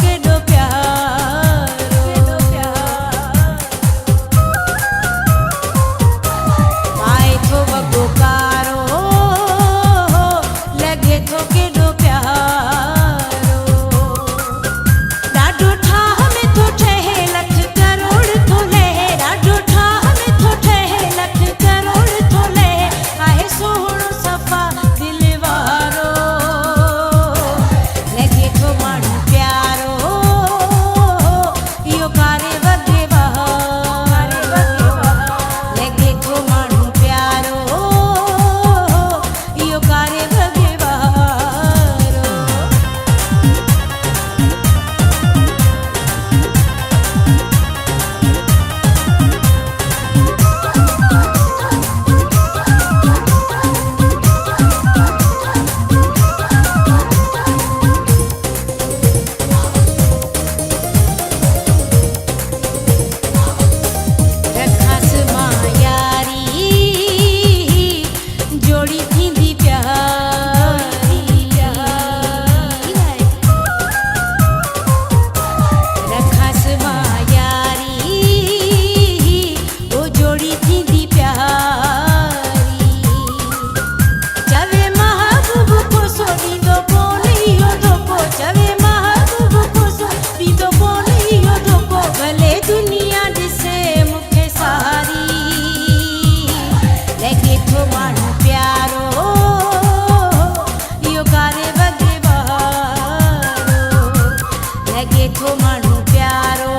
केॾो प्यारो पाए थो वॻो कारो लॻे थो केॾो प्यारो ॾाढो ठाह में थो ठहे लख करोड़ थो लहे ॾाढो ठाह में थो ठहे लख करोड़ थो लहे आहे सोहणो सफ़ा दिल वारो लॻे थो माण्हू प्यारो इहो कारे वॻे वारो लॻे थो माण्हू प्यारो इहो कारे वॻे वारो रखांसि मां यारी जोड़ी थींदी प्यारी रखांसि मां यारी ओ जोड़ी थींदी प्यारी चवे महबूब को सो ॾींदो कोन इहो धोखो चवे महबूब को सो ॾींदो कोन इहो धोखो भले दुनिया ॾिसे मूंखे सारी लॻे थो माण्हू प्यारो इहो कारे वॻे वारो लॻे थो माण्हू प्यारो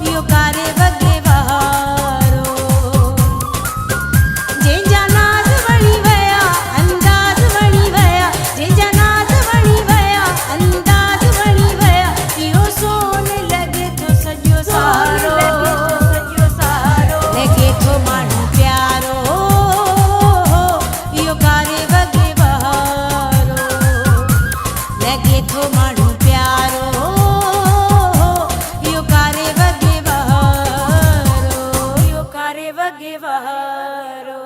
इहो कारे वॻे वारो जंहिंजा नाज़ वणी विया अंदाज़ वणी विया जंहिंजा नाज़ वणी विया अंदाज़ वणी विया इहो सोन लॻे थो सॼो सारो लॻे थो माण्हू प्यारो इहो कारे वॻे वारो लॻे थो माण्हू प्यारो इहो कारे वॻे वारो इहो कारे वॻे वारो